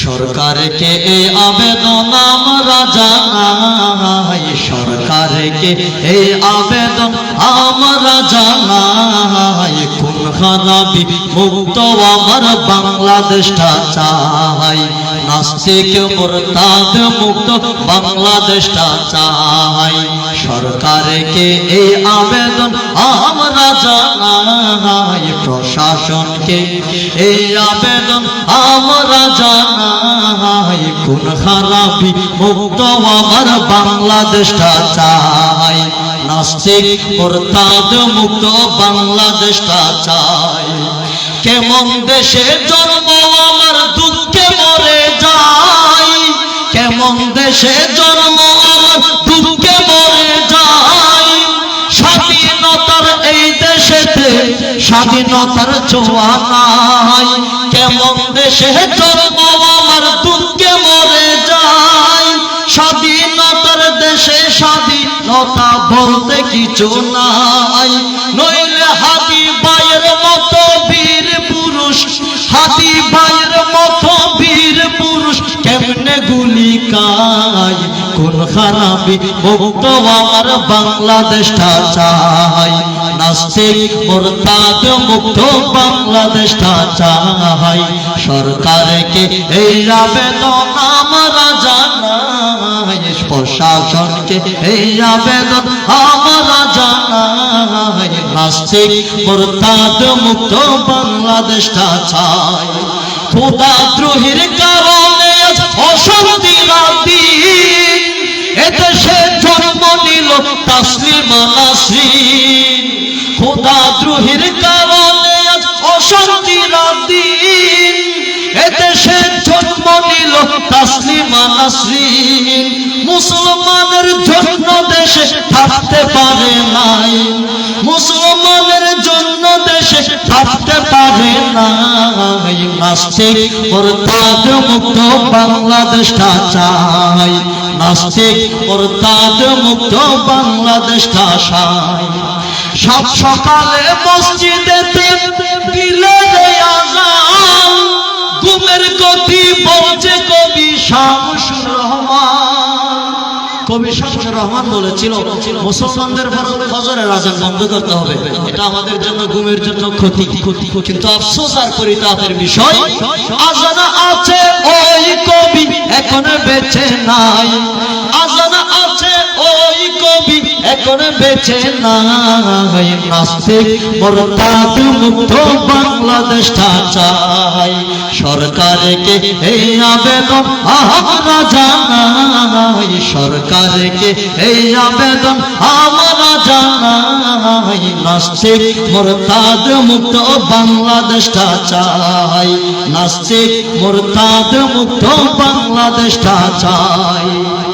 সরকারকে এই আবেদন আমরা জানাই, সরকারকে এই আবেদন আমরা জানাই, খুন খারাপি মুক্ত আমার বাংলাদেশটা চাই, নাস্তিক মুরতাদ মুক্ত বাংলাদেশটা চাই। সরকারকে এই আবেদন আমরা জানাই, প্রশাসনকে এই আবেদন আমরা জানাই, খুন খারাপি মুক্ত আমার বাংলাদেশটা চাই, নাস্তিক মুরতাদ মুক্ত বাংলাদেশটা চাই। কেমন দেশে জন্ম আমার দুঃখে মরে যাই, কেমন দেশে জন্ম আমার দুঃখে মরে যাই, স্বাধীনতার এই দেশেতে স্বাধীনতার ছোঁয়া নাই, কেমন দেশে জন্ম আমার দুঃখে মরে যাই, স্বাধীনতার দেশে স্বাধীনতা বলতে কিছু নাই, নইলে হাতি ভাইয়ের মতো বীর পুরুষ, হাতি ভাইয়ের মতো বীর পুরুষ কেমনে গুলি খায়, কোন খারাপি মুক্ত আমার বাংলাদেশটা চাই, নাস্তিক মুরতাদ মুক্ত বাংলাদেশটা চাই। সরকারকে এই আবেদন আমরা জানাই, প্রশাসনকে এই আবেদন আমরা জানাই, নাস্তিক মুরতাদ মুক্ত বাংলাদেশটা চাই। খোদাদ্রোহীর কারণে অশান্তির দিন, এদেশে জন্ম নিল তাসলিমা নাসরিন, খোদাদ্রোহীর কারণে অশান্তির দিন, এদেশে জন্ম নিল তাসলিমা নাসরিন, মুসলমানের জন্য দেশে থাকতে পারে নাই, মুসলমানের জন্য দেশে থাকতে পারে নাই, নাস্তিক মুরতাদ মুক্ত বাংলাদেশটা চাই, নাস্তিক মুরতাদ মুক্ত বাংলাদেশটা চাই। সব সকালে মসজিদেতে দিলে আযান, ঘুমের গতি বলছে কবি শামসুর রহমান, কবি শামসুর রহমান বলেছিল মুসলমানদের ফজরের আযান বন্ধ করতে হবে, এটা আমাদের জন্য ঘুমের জন্য ক্ষতি। কিন্তু আফসোস আর পরিতাপের বিষয়, আযান আছে ওই কবি এখন বেঁচে নাই, আযান আছে ওই কবি এখন বেঁচে নাই, নাস্তিক মুরতাদ মুক্ত বাংলাদেশটা চাই। সরকারকে এই আবেদন আমরা জানাই, সরকারকে এই আবেদন আমরা জানাই, নাস্তিক মুরতাদ মুক্ত বাংলাদেশটা চাই, নাস্তিক মুরতাদ মুক্ত বাংলাদেশটা চাই।